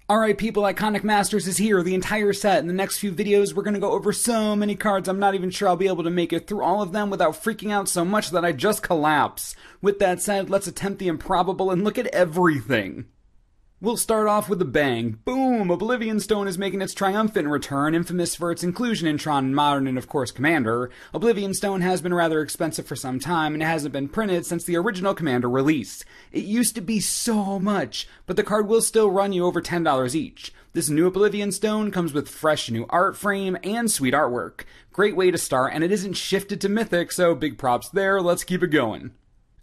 Alright people, Iconic Masters is here, the entire set. In the next few videos, we're gonna go over so many cards, I'm not even sure I'll be able to make it through all of them without freaking out so much that I just collapse. With that said, let's attempt the improbable and look at everything. We'll start off with a bang. Boom! Oblivion Stone is making its triumphant return, infamous for its inclusion in Tron Modern and of course Commander. Oblivion Stone has been rather expensive for some time and it hasn't been printed since the original Commander release. It used to be so much, but the card will still run you over $10 each. This new Oblivion Stone comes with fresh new art frame and sweet artwork. Great way to start, and it isn't shifted to Mythic, so big props there, let's keep it going.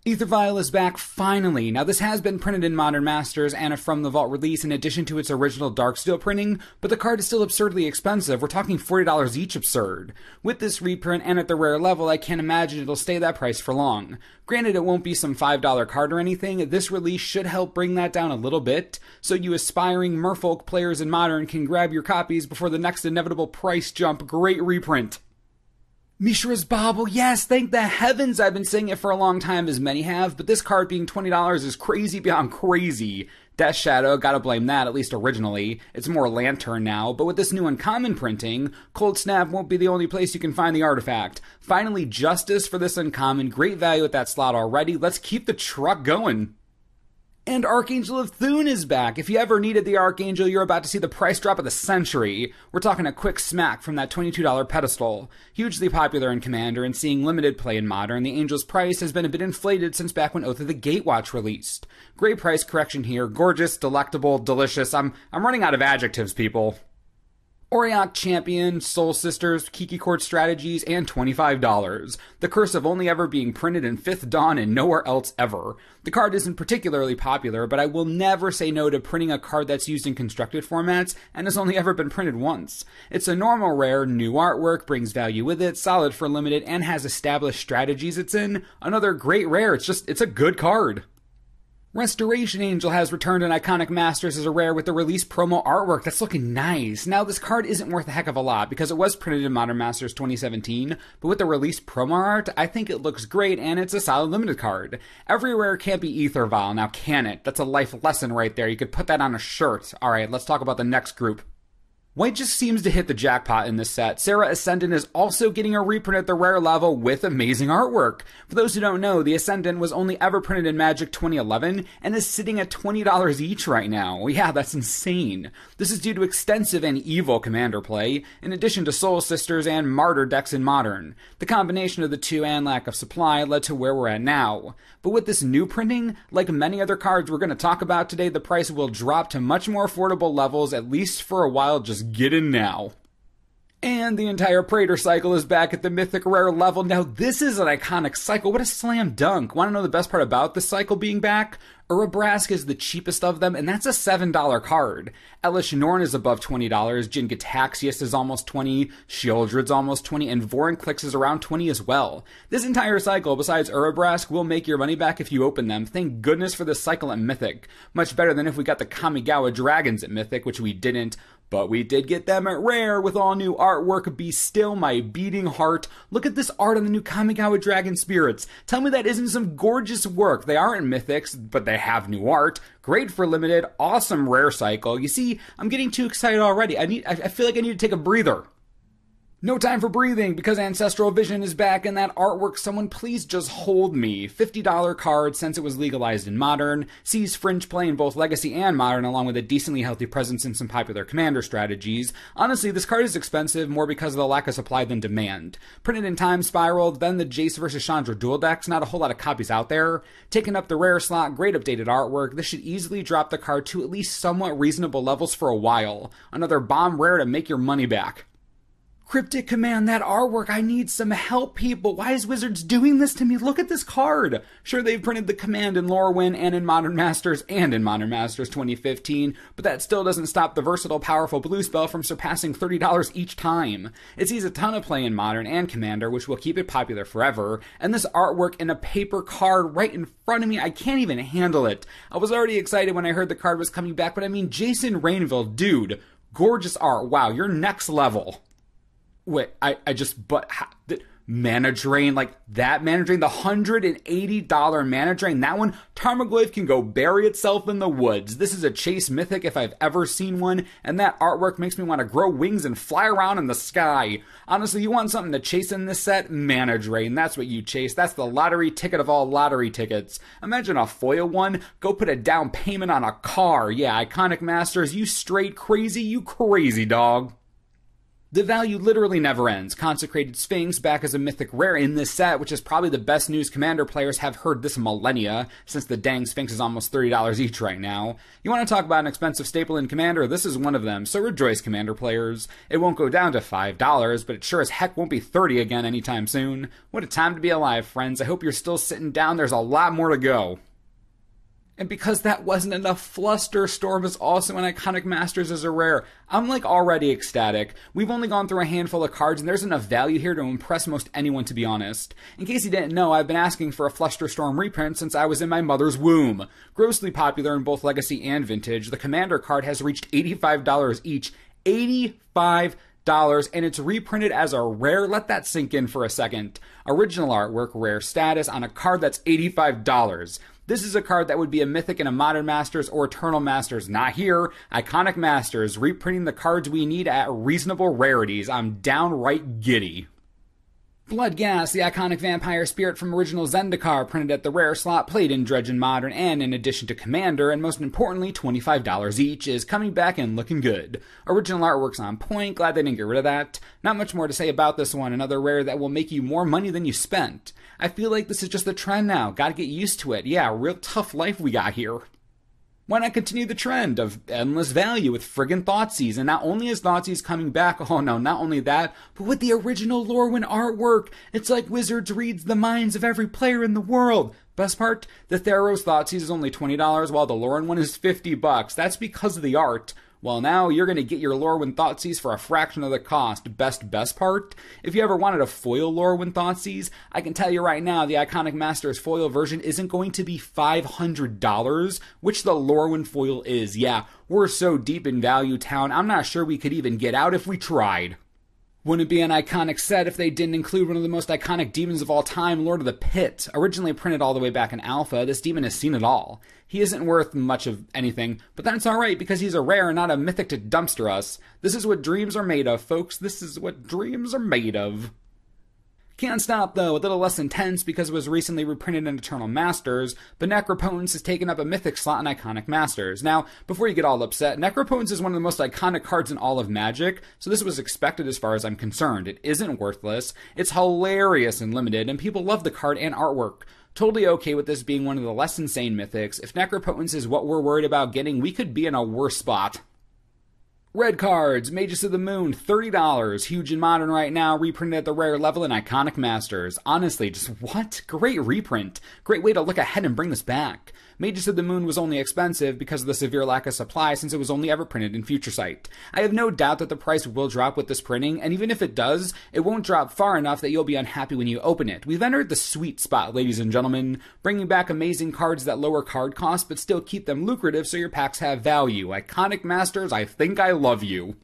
Aether Vial is back finally. Now this has been printed in Modern Masters and a From the Vault release in addition to its original Darksteel printing, but the card is still absurdly expensive. We're talking $40 each absurd. With this reprint and at the rare level, I can't imagine it'll stay that price for long. Granted, it won't be some $5 card or anything, this release should help bring that down a little bit, so you aspiring merfolk players in Modern can grab your copies before the next inevitable price jump. Great reprint. Mishra's Bauble, yes, thank the heavens! I've been saying it for a long time, as many have, but this card being $20 is crazy beyond crazy. Death Shadow, gotta blame that, at least originally. It's more Lantern now, but with this new uncommon printing, Cold Snap won't be the only place you can find the artifact. Finally, justice for this uncommon, great value at that slot already, let's keep the truck going. And Archangel of Thune is back. If you ever needed the Archangel, you're about to see the price drop of the century. We're talking a quick smack from that $22 pedestal. Hugely popular in Commander and seeing limited play in Modern, the Angel's price has been a bit inflated since back when Oath of the Gatewatch released. Great price correction here. Gorgeous, delectable, delicious. I'm running out of adjectives, people. Auriok Champion, Soul Sisters, Kiki Court Strategies, and $25. The curse of only ever being printed in 5th Dawn and nowhere else ever. The card isn't particularly popular, but I will never say no to printing a card that's used in constructed formats and has only ever been printed once. It's a normal rare, new artwork, brings value with it, solid for limited, and has established strategies it's in. Another great rare, it's a good card. Restoration Angel has returned in Iconic Masters as a rare with the release promo artwork. That's looking nice. Now, this card isn't worth a heck of a lot because it was printed in Modern Masters 2017, but with the release promo art, I think it looks great and it's a solid limited card. Every rare can't be Aether Vial, now can it? That's a life lesson right there. You could put that on a shirt. Alright, let's talk about the next group. White just seems to hit the jackpot in this set. Serra Ascendant is also getting a reprint at the rare level with amazing artwork. For those who don't know, the Ascendant was only ever printed in Magic 2011 and is sitting at $20 each right now. Yeah, that's insane. This is due to extensive and evil Commander play, in addition to Soul Sisters and Martyr decks in Modern. The combination of the two and lack of supply led to where we're at now. But with this new printing, like many other cards we're going to talk about today, the price will drop to much more affordable levels, at least for a while. Just get in now. And the entire Praetor cycle is back at the Mythic rare level. Now this is an iconic cycle. What a slam dunk. Want to know the best part about this cycle being back? Urabrask is the cheapest of them, and that's a $7 card. Elish Norn is above $20, Jin Gitaxias is almost $20, Sheoldred's almost $20, and Vorinclex is around $20 as well. This entire cycle, besides Urabrask, will make your money back if you open them. Thank goodness for this cycle at Mythic. Much better than if we got the Kamigawa Dragons at Mythic, which we didn't. But we did get them at rare with all new artwork. Be still my beating heart. Look at this art on the new Kamigawa Dragon Spirits. Tell me that isn't some gorgeous work. They aren't Mythics, but they have new art. Great for limited, awesome rare cycle. You see, I'm getting too excited already. I feel like I need to take a breather. No time for breathing because Ancestral Vision is back and that artwork, someone please just hold me. $50 card since it was legalized in Modern, sees fringe play in both Legacy and Modern along with a decently healthy presence in some popular Commander strategies. Honestly, this card is expensive more because of the lack of supply than demand. Printed in Time Spiral, then the Jace vs. Chandra dual decks, not a whole lot of copies out there. Taking up the rare slot, great updated artwork, this should easily drop the card to at least somewhat reasonable levels for a while. Another bomb rare to make your money back. Cryptic Command, that artwork, I need some help, people. Why is Wizards doing this to me? Look at this card. Sure, they've printed the Command in Lorwyn and in Modern Masters and in Modern Masters 2015, but that still doesn't stop the versatile, powerful blue spell from surpassing $30 each time. It sees a ton of play in Modern and Commander, which will keep it popular forever, and this artwork in a paper card right in front of me, I can't even handle it. I was already excited when I heard the card was coming back, but I mean, Jason Rainville, dude, gorgeous art. Wow, you're next level. Wait, Mana Drain, like that Mana Drain, the $180 Mana Drain, that one, Tarmogoyf can go bury itself in the woods. This is a chase mythic if I've ever seen one, and that artwork makes me want to grow wings and fly around in the sky. Honestly, you want something to chase in this set? Mana Drain, that's what you chase. That's the lottery ticket of all lottery tickets. Imagine a foil one, go put a down payment on a car. Yeah, Iconic Masters, you straight crazy, you crazy dog. The value literally never ends. Consecrated Sphinx back as a mythic rare in this set, which is probably the best news Commander players have heard this millennia, since the dang Sphinx is almost $30 each right now. You want to talk about an expensive staple in Commander? This is one of them, so rejoice Commander players. It won't go down to $5, but it sure as heck won't be $30 again anytime soon. What a time to be alive, friends. I hope you're still sitting down. There's a lot more to go. And because that wasn't enough, Flusterstorm is also an Iconic Masters as a rare. I'm like already ecstatic. We've only gone through a handful of cards and there's enough value here to impress most anyone, to be honest. In case you didn't know, I've been asking for a Flusterstorm reprint since I was in my mother's womb. Grossly popular in both Legacy and Vintage, the Commander card has reached $85 each. $85! And it's reprinted as a rare. Let that sink in for a second. Original artwork, rare status, on a card that's $85. This is a card that would be a Mythic in a Modern Masters or Eternal Masters. Not here. Iconic Masters, reprinting the cards we need at reasonable rarities. I'm downright giddy. Bloodghast, the iconic vampire spirit from original Zendikar, printed at the rare slot, played in Dredge and Modern, and in addition to Commander, and most importantly, $25 each, is coming back and looking good. Original artwork's on point, glad they didn't get rid of that. Not much more to say about this one, another rare that will make you more money than you spent. I feel like this is just the trend now, gotta get used to it. Yeah, real tough life we got here. Why not continue the trend of endless value with friggin' Thoughtseize? And not only is Thoughtseize coming back, oh no, not only that, but with the original Lorwyn artwork. It's like Wizards reads the minds of every player in the world. Best part, the Theros Thoughtseize is only $20 while the Lorwyn one is $50. That's because of the art. Well, now you're going to get your Lorwyn Thoughtseize for a fraction of the cost. Best part? If you ever wanted a foil Lorwyn Thoughtseize, I can tell you right now the Iconic Masters foil version isn't going to be $500, which the Lorwyn foil is. Yeah, we're so deep in value town, I'm not sure we could even get out if we tried. Wouldn't it be an iconic set if they didn't include one of the most iconic demons of all time, Lord of the Pit? Originally printed all the way back in Alpha, this demon has seen it all. He isn't worth much of anything, but that's alright because he's a rare and not a mythic to dumpster us. This is what dreams are made of, folks. This is what dreams are made of. Can't stop, though, a little less intense because it was recently reprinted in Eternal Masters, but Necropotence has taken up a Mythic slot in Iconic Masters. Now, before you get all upset, Necropotence is one of the most iconic cards in all of Magic, so this was expected as far as I'm concerned. It isn't worthless, it's hilarious and limited, and people love the card and artwork. Totally okay with this being one of the less insane Mythics. If Necropotence is what we're worried about getting, we could be in a worse spot. Red cards, Magus of the Moon, $30, huge in Modern right now, reprinted at the rare level in Iconic Masters. Honestly, just what? Great reprint. Great way to look ahead and bring this back. Magus of the Moon was only expensive because of the severe lack of supply since it was only ever printed in Future Sight. I have no doubt that the price will drop with this printing, and even if it does, it won't drop far enough that you'll be unhappy when you open it. We've entered the sweet spot, ladies and gentlemen, bringing back amazing cards that lower card cost but still keep them lucrative so your packs have value. Iconic Masters, I think I love you.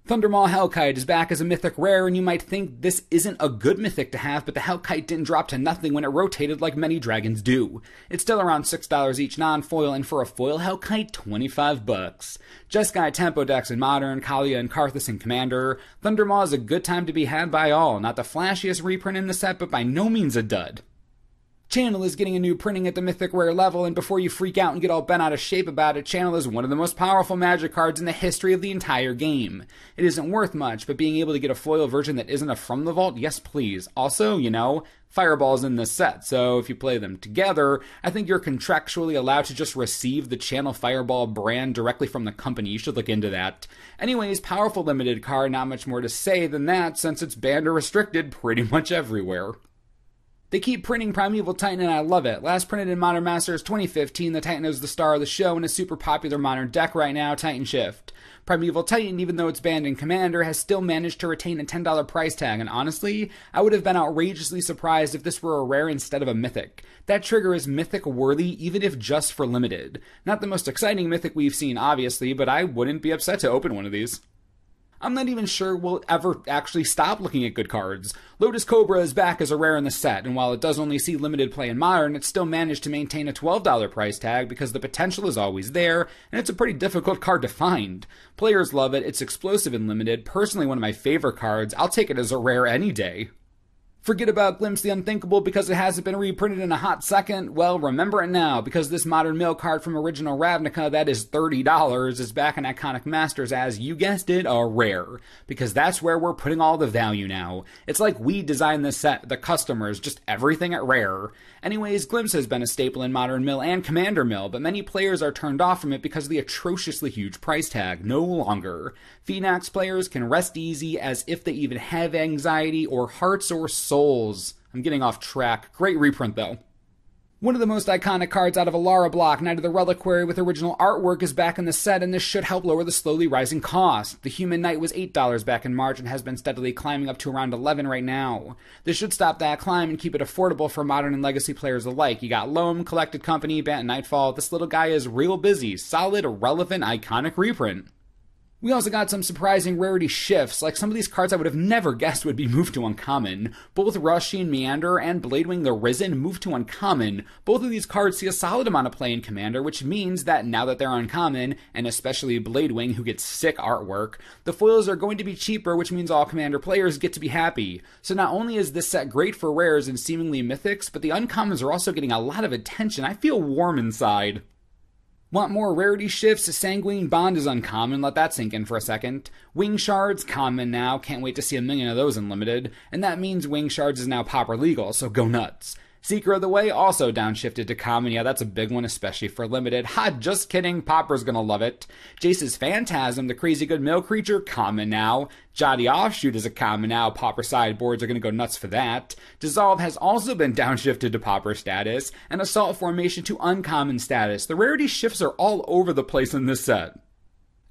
Thundermaw Hellkite is back as a mythic rare, and you might think this isn't a good mythic to have, but the Hellkite didn't drop to nothing when it rotated like many dragons do. It's still around $6 each non-foil, and for a foil Hellkite, $25. Jeskai Tempo decks in Modern, Kalia and Karthus in Commander. Thundermaw is a good time to be had by all, not the flashiest reprint in the set, but by no means a dud. Channel is getting a new printing at the Mythic Rare level, and before you freak out and get all bent out of shape about it, Channel is one of the most powerful Magic cards in the history of the entire game. It isn't worth much, but being able to get a foil version that isn't a From the Vault, yes please. Also, you know, Fireball's in this set, so if you play them together, I think you're contractually allowed to just receive the Channel Fireball brand directly from the company. You should look into that. Anyways, powerful limited card, not much more to say than that since it's banned or restricted pretty much everywhere. They keep printing Primeval Titan and I love it. Last printed in Modern Masters 2015, the Titan is the star of the show and a super popular Modern deck right now, Titan Shift. Primeval Titan, even though it's banned in Commander, has still managed to retain a $10 price tag, and honestly, I would have been outrageously surprised if this were a rare instead of a mythic. That trigger is mythic worthy, even if just for limited. Not the most exciting mythic we've seen, obviously, but I wouldn't be upset to open one of these. I'm not even sure we'll ever actually stop looking at good cards. Lotus Cobra is back as a rare in the set, and while it does only see limited play in Modern, it still managed to maintain a $12 price tag because the potential is always there, and it's a pretty difficult card to find. Players love it, it's explosive and limited, personally one of my favorite cards. I'll take it as a rare any day. Forget about Glimpse the Unthinkable because it hasn't been reprinted in a hot second? Well, remember it now, because this Modern Mill card from original Ravnica that is $30 is back in Iconic Masters as, you guessed it, a rare. Because that's where we're putting all the value now. It's like we designed this set, the customers, just everything at rare. Anyways, Glimpse has been a staple in Modern Mill and Commander Mill, but many players are turned off from it because of the atrociously huge price tag. No longer. Phoenix players can rest easy as if they even have anxiety or hearts or souls. I'm getting off track. Great reprint though. One of the most iconic cards out of Alara block, Knight of the Reliquary with original artwork, is back in the set, and this should help lower the slowly rising cost. The Human Knight was $8 back in March and has been steadily climbing up to around $11 right now. This should stop that climb and keep it affordable for Modern and Legacy players alike. You got Loam, Collected Company, Bant Nightfall. This little guy is real busy. Solid, relevant, iconic reprint. We also got some surprising rarity shifts, like some of these cards I would have never guessed would be moved to uncommon. Both Rushing Meander and Bladewing the Risen moved to uncommon. Both of these cards see a solid amount of play in Commander, which means that now that they're uncommon, and especially Bladewing, who gets sick artwork, the foils are going to be cheaper, which means all Commander players get to be happy. So not only is this set great for rares and seemingly mythics, but the uncommons are also getting a lot of attention. I feel warm inside. Want more rarity shifts? Sanguine Bond is uncommon, let that sink in for a second. Wing Shards, common now, can't wait to see a million of those in limited. And that means Wing Shards is now pauper legal, so go nuts. Seeker of the Way also downshifted to common. Yeah, that's a big one, especially for limited. Ha, just kidding, Pauper's gonna love it. Jace's Phantasm, the crazy good mill creature, common now. Jotty Offshoot is a common now. Pauper sideboards are gonna go nuts for that. Dissolve has also been downshifted to Pauper status, and Assault Formation to uncommon status. The rarity shifts are all over the place in this set.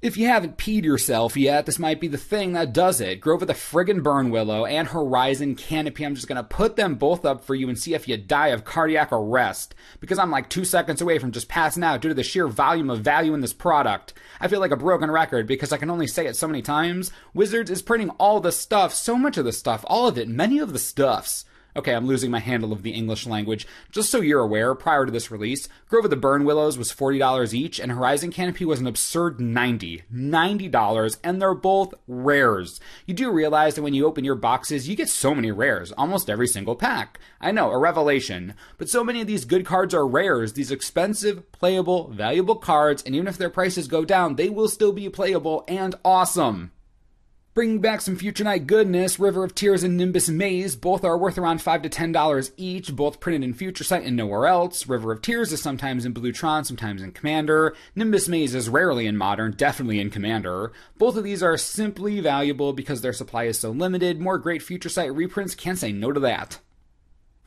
If you haven't peed yourself yet, this might be the thing that does it. Grove of the friggin' Burn Willow and Horizon Canopy. I'm just gonna put them both up for you and see if you die of cardiac arrest. Because I'm like 2 seconds away from just passing out due to the sheer volume of value in this product. I feel like a broken record because I can only say it so many times. Wizards is printing all the stuff, so much of the stuff, all of it, many of the stuffs. Okay, I'm losing my handle of the English language. Just so you're aware, prior to this release, Grove of the Burn Willows was $40 each, and Horizon Canopy was an absurd $90, and they're both rares. You do realize that when you open your boxes, you get so many rares, almost every single pack. I know, a revelation. But so many of these good cards are rares, these expensive, playable, valuable cards, and even if their prices go down, they will still be playable and awesome. Bringing back some Future Night goodness, River of Tears and Nimbus Maze, both are worth around $5 to $10 each, both printed in Future Sight and nowhere else. River of Tears is sometimes in Bluetron, sometimes in Commander. Nimbus Maze is rarely in Modern, definitely in Commander. Both of these are simply valuable because their supply is so limited. More great Future Sight reprints, can't say no to that.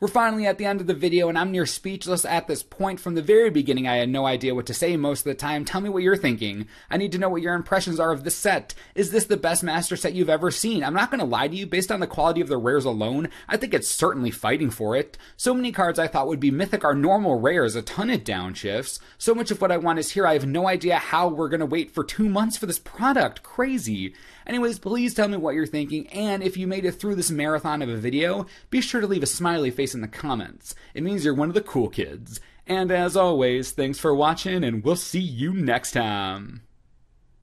We're finally at the end of the video, and I'm near speechless at this point. From the very beginning, I had no idea what to say most of the time. Tell me what you're thinking. I need to know what your impressions are of this set. Is this the best Master set you've ever seen? I'm not going to lie to you. Based on the quality of the rares alone, I think it's certainly fighting for it. So many cards I thought would be mythic are normal rares, a ton of downshifts. So much of what I want is here. I have no idea how we're going to wait for 2 months for this product. Crazy. Anyways, please tell me what you're thinking, and if you made it through this marathon of a video, be sure to leave a smiley face in the comments. It means you're one of the cool kids. And as always, thanks for watching, and we'll see you next time.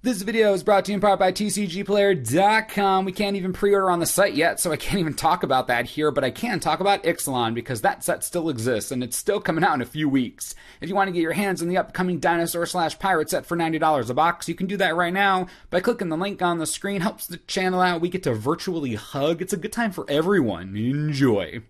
This video is brought to you in part by TCGplayer.com. We can't even pre-order on the site yet, so I can't even talk about that here, but I can talk about Ixalan, because that set still exists, and it's still coming out in a few weeks. If you want to get your hands on the upcoming Dinosaur/Pirate set for $90 a box, you can do that right now by clicking the link on the screen. Helps the channel out. We get to virtually hug. It's a good time for everyone. Enjoy.